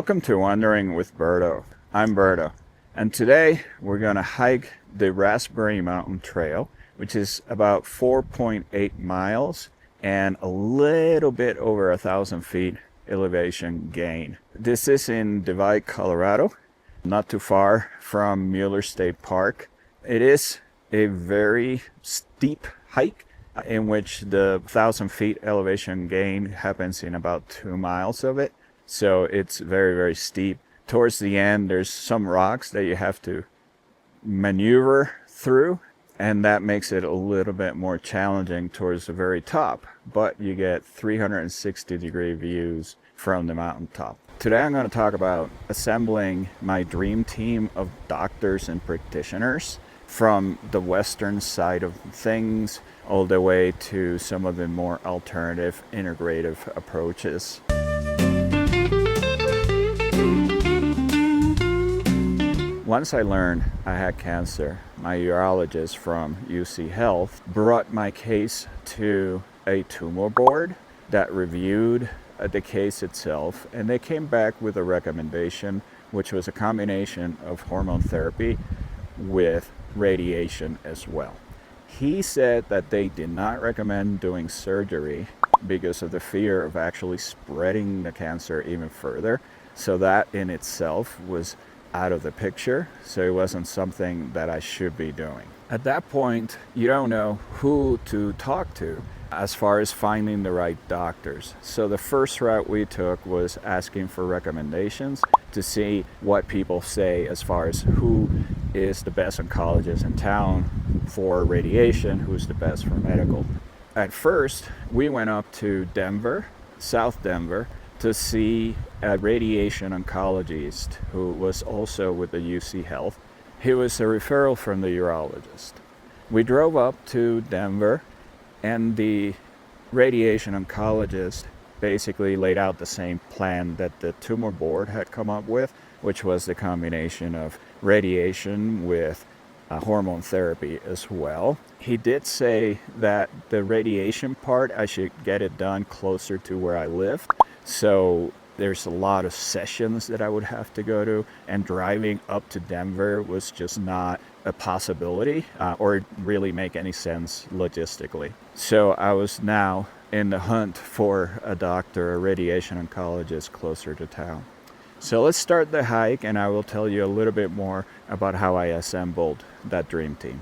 Welcome to Wandering with Berto. I'm Berto, and today we're going to hike the Raspberry Mountain Trail, which is about 4.8 miles and a little bit over 1,000 feet elevation gain. This is in Divide, Colorado, not too far from Mueller State Park. It is a very steep hike in which the 1,000 feet elevation gain happens in about 2 miles of it. So it's very, very steep. Towards the end, there's some rocks that you have to maneuver through, and that makes it a little bit more challenging towards the very top. But you get 360-degree views from the mountaintop. Today I'm going to talk about assembling my dream team of doctors and practitioners from the western side of things all the way to some of the more alternative integrative approaches. Once I learned I had cancer, my urologist from UC Health brought my case to a tumor board that reviewed the case itself, and they came back with a recommendation, which was a combination of hormone therapy with radiation as well. He said that they did not recommend doing surgery because of the fear of actually spreading the cancer even further. So that in itself was out of the picture, so it wasn't something that I should be doing. At that point, you don't know who to talk to as far as finding the right doctors. So the first route we took was asking for recommendations to see what people say as far as who is the best oncologist in town for radiation, who's the best for medical. At first, we went up to Denver, South Denver, to see a radiation oncologist who was also with the UC Health. He was a referral from the urologist. We drove up to Denver, and the radiation oncologist basically laid out the same plan that the tumor board had come up with, which was the combination of radiation with hormone therapy as well. He did say that the radiation part, I should get it done closer to where I lived. So there's a lot of sessions that I would have to go to, and driving up to Denver was just not a possibility or really make any sense logistically. So I was now in the hunt for a doctor, a radiation oncologist closer to town. So let's start the hike, and I will tell you a little bit more about how I assembled that dream team.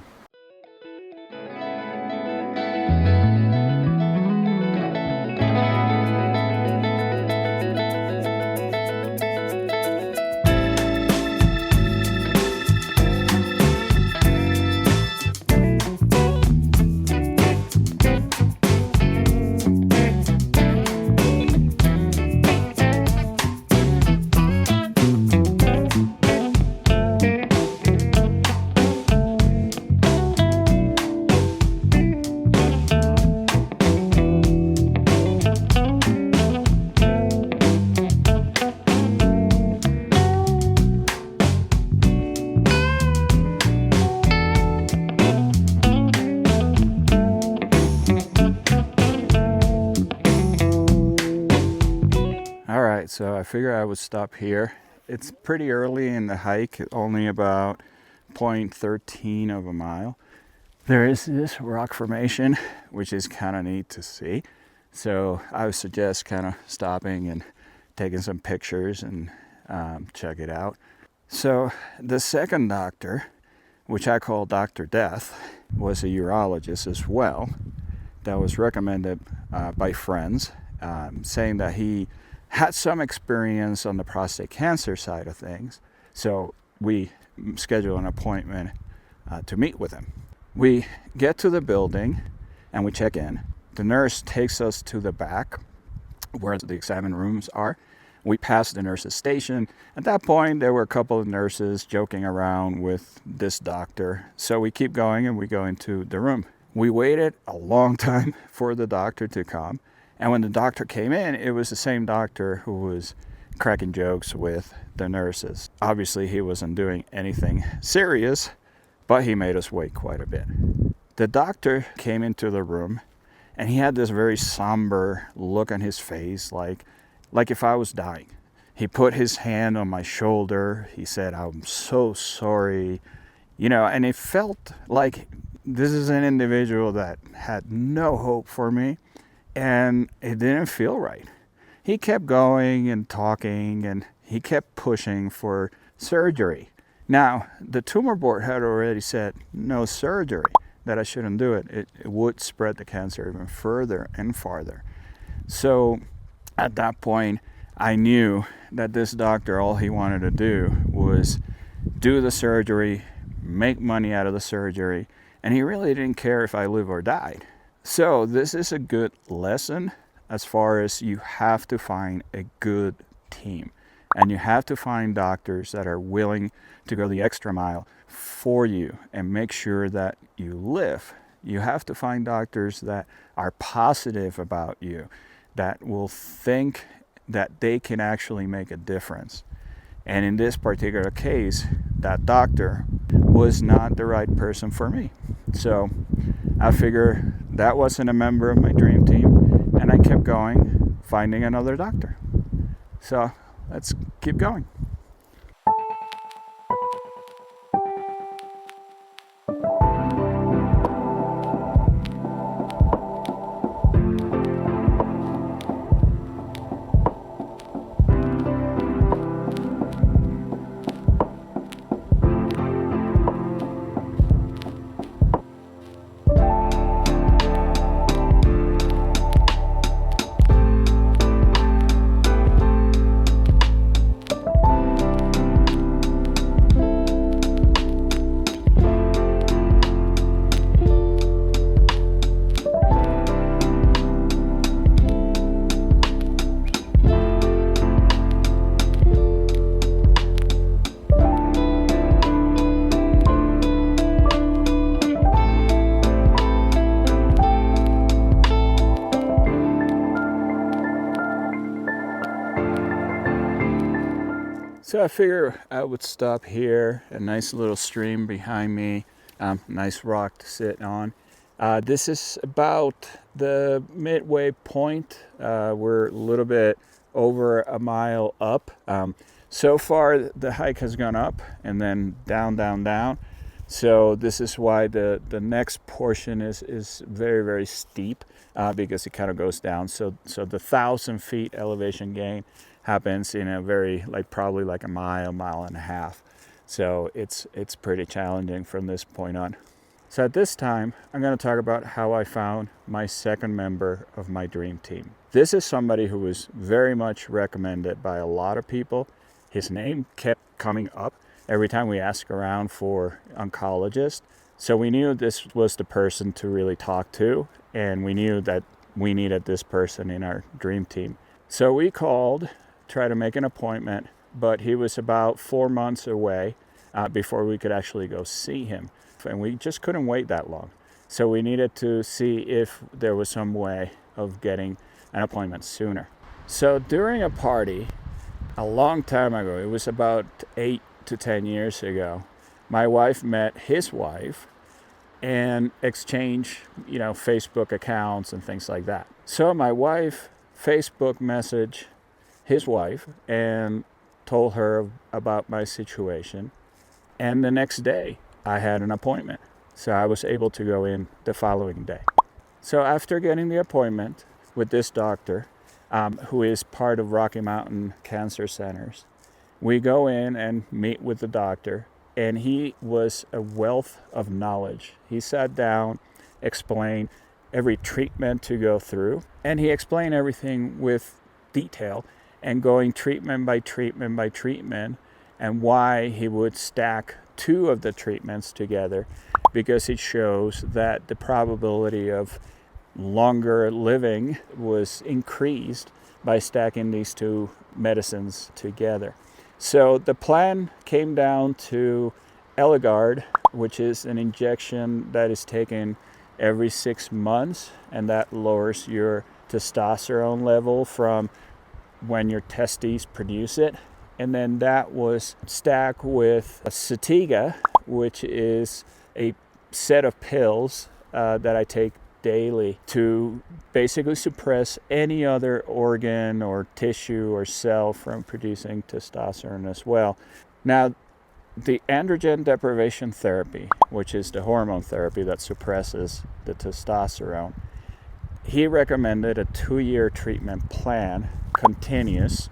So I figure I would stop here. It's pretty early in the hike, only about 0.13 of a mile. There is this rock formation, which is kind of neat to see. So I would suggest kind of stopping and taking some pictures and check it out. So the second doctor, which I call Dr. Death, was a urologist as well that was recommended by friends, saying that he had some experience on the prostate cancer side of things. So we scheduled an appointment to meet with him. We get to the building and we check in. The nurse takes us to the back where the exam rooms are. We pass the nurse's station. At that point, there were a couple of nurses joking around with this doctor. So we keep going and we go into the room. We waited a long time for the doctor to come. And when the doctor came in, it was the same doctor who was cracking jokes with the nurses. Obviously, he wasn't doing anything serious, but he made us wait quite a bit. The doctor came into the room, and he had this very somber look on his face, like if I was dying. He put his hand on my shoulder. He said, "I'm so sorry." And it felt like this is an individual that had no hope for me, and it didn't feel right. He kept going and talking, and he kept pushing for surgery. Now, the tumor board had already said no surgery, that I shouldn't do it. It would spread the cancer even further and farther. So at that point, I knew that this doctor, all he wanted to do was do the surgery, make money out of the surgery, and he really didn't care if I live or died. So this is a good lesson as far as you have to find a good team, and you have to find doctors that are willing to go the extra mile for you and make sure that you live. You have to find doctors that are positive about you, that will think that they can actually make a difference. And in this particular case, that doctor was not the right person for me. So I figured that wasn't a member of my dream team, and I kept going, finding another doctor. So let's keep going. So I figured I would stop here, a nice little stream behind me, nice rock to sit on. This is about the midway point. We're a little bit over a mile up. So far the hike has gone up and then down, down, down. So this is why the next portion is very, very steep because it kind of goes down. So the 1,000 feet elevation gain happens in a very probably a mile and a half. So it's pretty challenging from this point on. So at this time, I'm going to talk about how I found my second member of my dream team. This is somebody who was very much recommended by a lot of people. His name kept coming up every time we asked around for oncologists. So we knew this was the person to really talk to, and we knew that we needed this person in our dream team. So we called, tried to make an appointment, but he was about 4 months away before we could actually go see him. And we just couldn't wait that long. So we needed to see if there was some way of getting an appointment sooner. So during a party, a long time ago, it was about 8 to 10 years ago, my wife met his wife and exchanged, Facebook accounts and things like that. So my wife Facebook messaged his wife and told her about my situation. And the next day, I had an appointment. So I was able to go in the following day. So after getting the appointment with this doctor, who is part of Rocky Mountain Cancer Centers, we go in and meet with the doctor, and he was a wealth of knowledge. He sat down, explained every treatment to go through, and he explained everything with detail and going treatment by treatment by treatment, and why he would stack 2 of the treatments together, because it shows that the probability of longer living was increased by stacking these 2 medicines together. So the plan came down to Eligard, which is an injection that is taken every 6 months, and that lowers your testosterone level from when your testes produce it. And then that was stacked with a Satiga, which is a set of pills that I take daily to basically suppress any other organ or tissue or cell from producing testosterone as well. Now, the androgen deprivation therapy, which is the hormone therapy that suppresses the testosterone, he recommended a 2-year treatment plan, continuous,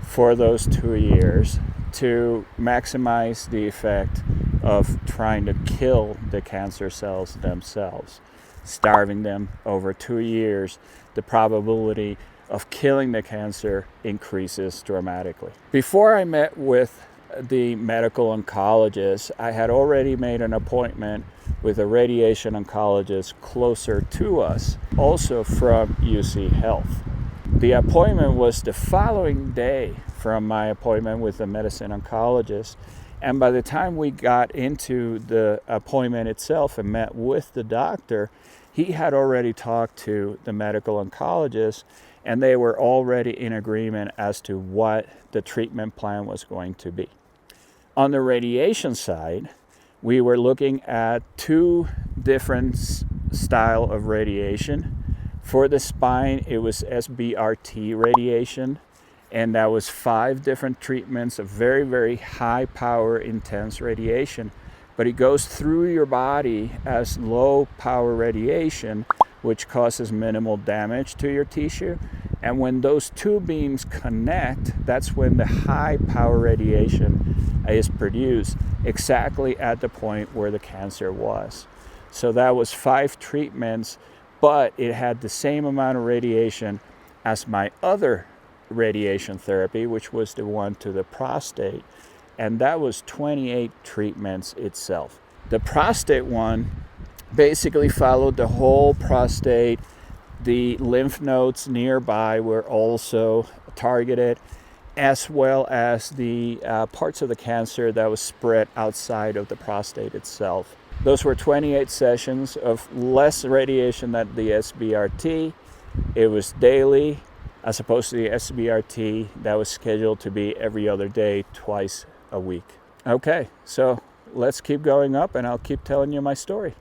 for those 2 years to maximize the effect of trying to kill the cancer cells themselves. Starving them over 2 years, the probability of killing the cancer increases dramatically. Before I met with the medical oncologist, I had already made an appointment with a radiation oncologist closer to us, also from UC Health. The appointment was the following day from my appointment with the medicine oncologist, and by the time we got into the appointment itself and met with the doctor, he had already talked to the medical oncologist, and they were already in agreement as to what the treatment plan was going to be. On the radiation side, we were looking at 2 different styles of radiation. For the spine, it was SBRT radiation, and that was 5 different treatments of very, very high power, intense radiation. But it goes through your body as low power radiation, which causes minimal damage to your tissue. And when those 2 beams connect, that's when the high power radiation is produced exactly at the point where the cancer was. So that was 5 treatments, but it had the same amount of radiation as my other radiation therapy, which was the one to the prostate, and that was 28 treatments itself. The prostate one basically followed the whole prostate. The lymph nodes nearby were also targeted, as well as the parts of the cancer that was spread outside of the prostate itself. Those were 28 sessions of less radiation than the SBRT. It was daily, as opposed to the SBRT that was scheduled to be every other day, twice a week. Okay, so let's keep going up and I'll keep telling you my story.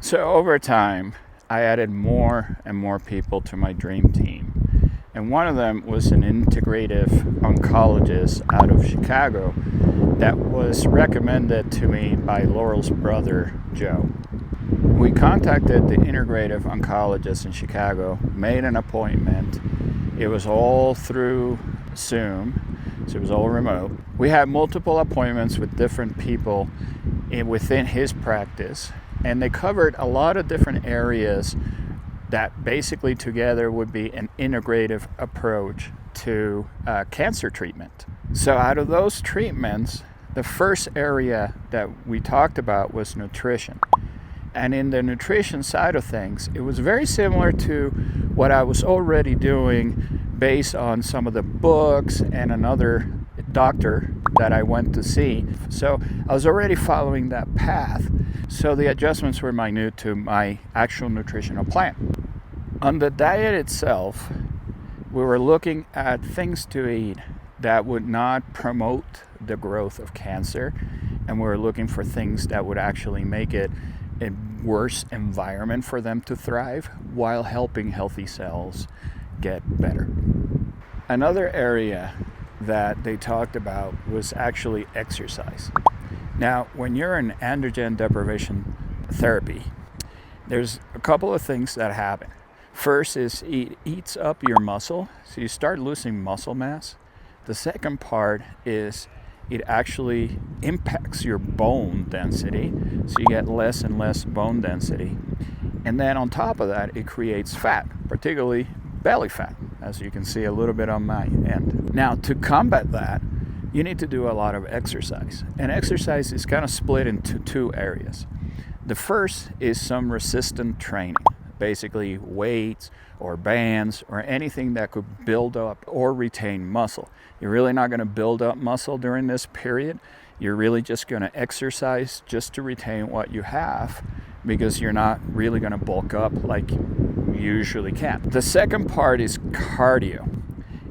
So over time, I added more and more people to my dream team. And one of them was an integrative oncologist out of Chicago that was recommended to me by Laurel's brother, Joe. We contacted the integrative oncologist in Chicago, made an appointment. It was all through Zoom, so it was all remote. We had multiple appointments with different people within his practice, and they covered a lot of different areas that basically together would be an integrative approach to cancer treatment. So out of those treatments, the first area that we talked about was nutrition. And in the nutrition side of things, it was very similar to what I was already doing based on some of the books and another doctor that I went to see. So I was already following that path. So the adjustments were minute to my actual nutritional plan. On the diet itself, we were looking at things to eat that would not promote the growth of cancer, and we were looking for things that would actually make it a worse environment for them to thrive while helping healthy cells get better. Another area that they talked about was actually exercise. Now, when you're in androgen deprivation therapy, there's a couple of things that happen. First is it eats up your muscle, so you start losing muscle mass. The second part is it actually impacts your bone density, so you get less and less bone density. And then on top of that, it creates fat, particularly belly fat, as you can see a little bit on my end. Now, to combat that, you need to do a lot of exercise. And exercise is kind of split into two areas. The first is some resistant training, basically weights or bands or anything that could build up or retain muscle. You're really not going to build up muscle during this period. You're really just going to exercise just to retain what you have, because you're not really going to bulk up like you usually can. The second part is cardio.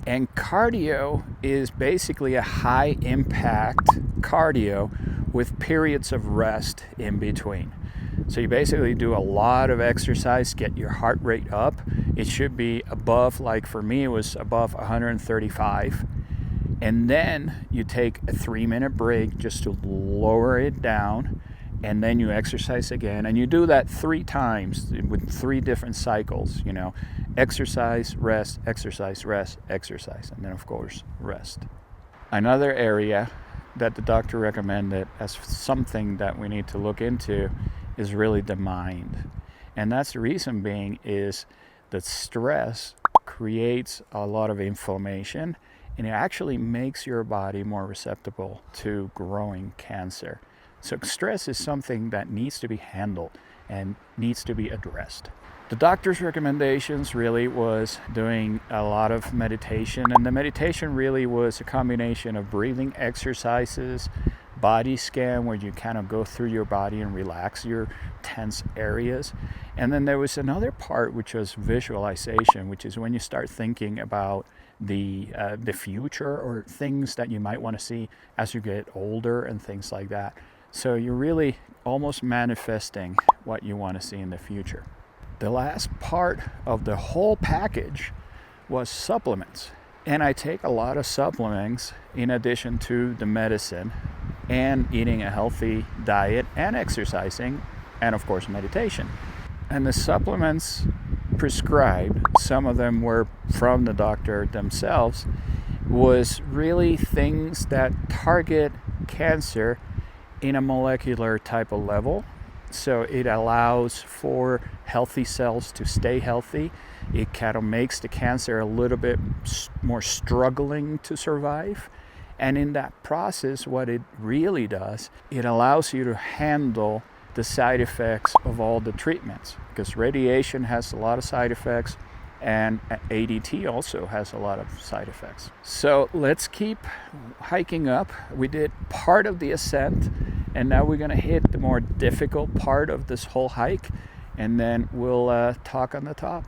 And cardio is basically a high impact cardio with periods of rest in between. So you basically do a lot of exercise, get your heart rate up. It should be above, like for me, it was above 135. And then you take a 3-minute break just to lower it down. And then you exercise again. And you do that 3 times with 3 different cycles, exercise, rest, exercise, rest, exercise. And then, of course, rest. Another area that the doctor recommended as something that we need to look into is really the mind. And that's the reason being is that stress creates a lot of inflammation, and it actually makes your body more susceptible to growing cancer. So stress is something that needs to be handled and needs to be addressed. The doctor's recommendations really was doing a lot of meditation, and the meditation really was a combination of breathing exercises, body scan where you kind of go through your body and relax your tense areas. And then there was another part which was visualization, which is when you start thinking about the future or things that you might want to see as you get older and things like that. So you're really almost manifesting what you want to see in the future. The last part of the whole package was supplements. And I take a lot of supplements in addition to the medicine and eating a healthy diet and exercising and of course meditation. And the supplements prescribed, some of them were from the doctor themselves, was really things that target cancer in a molecular type of level. So it allows for healthy cells to stay healthy. It kind of makes the cancer a little bit more struggling to survive. And in that process, what it really does, it allows you to handle the side effects of all the treatments, because radiation has a lot of side effects and ADT also has a lot of side effects. So let's keep hiking up. We did part of the ascent, and now we're going to hit the more difficult part of this whole hike, and then we'll talk on the top.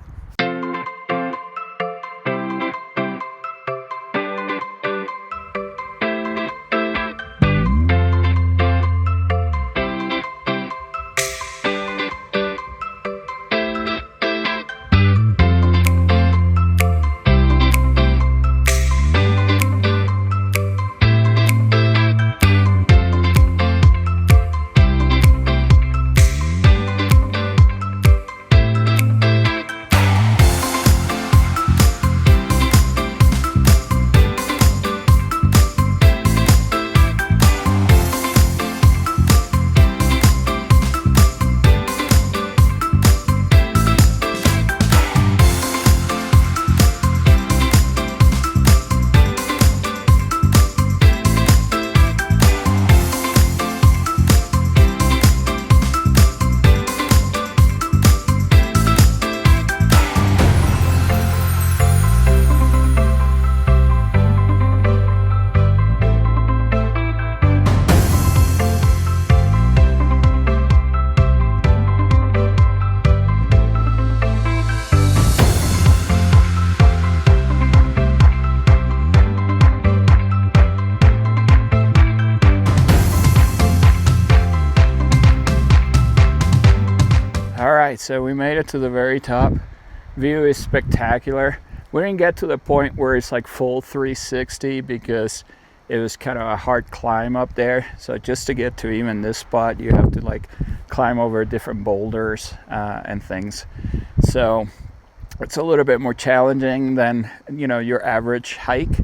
So we made it to the very top. View is spectacular. We didn't get to the point where it's like full 360 because it was kind of a hard climb up there. So just to get to even this spot, you have to like climb over different boulders and things. So it's a little bit more challenging than, your average hike.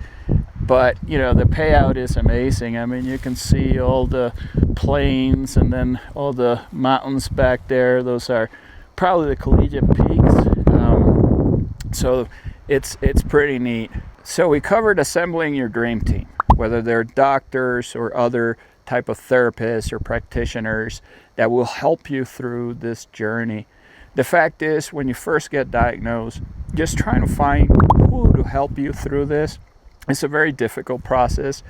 But, the payout is amazing. I mean, you can see all the plains and then all the mountains back there. Those are probably the collegiate peaks. So it's pretty neat. So we covered assembling your dream team. whether they're doctors or other type of therapists or practitioners that will help you through this journey. The fact is, when you first get diagnosed, just trying to find who to help you through this, it's a very difficult process.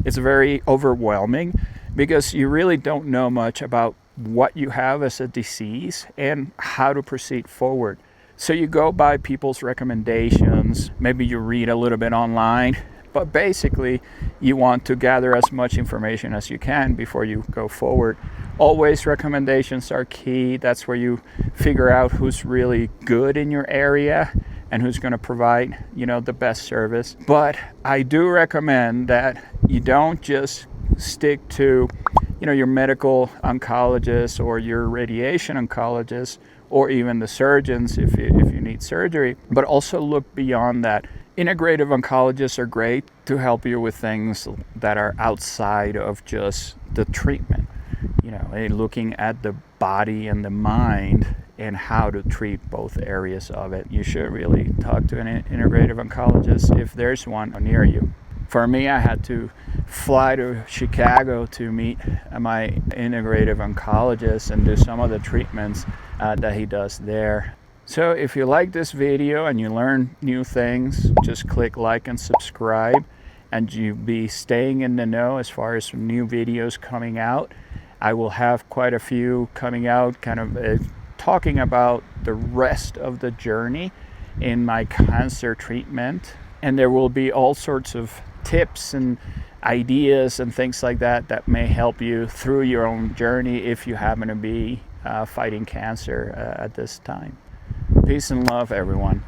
It's very overwhelming because you really don't know much about what you have as a disease and how to proceed forward. So you go by people's recommendations, maybe you read a little bit online, but basically you want to gather as much information as you can before you go forward. Always recommendations are key. That's where you figure out who's really good in your area and who's going to provide, the best service. But I do recommend that you don't just stick to, your medical oncologist or your radiation oncologist or even the surgeons if you need surgery, but also look beyond that. Integrative oncologists are great to help you with things that are outside of just the treatment. Looking at the body and the mind and how to treat both areas of it. You should really talk to an integrative oncologist if there's one near you. For me, I had to fly to Chicago to meet my integrative oncologist and do some of the treatments that he does there. So if you like this video and you learn new things, just click like and subscribe, and you'll be staying in the know as far as new videos coming out. I will have quite a few coming out, kind of talking about the rest of the journey in my cancer treatment. And there will be all sorts of tips and ideas and things like that may help you through your own journey if you happen to be fighting cancer at this time. Peace and love, everyone.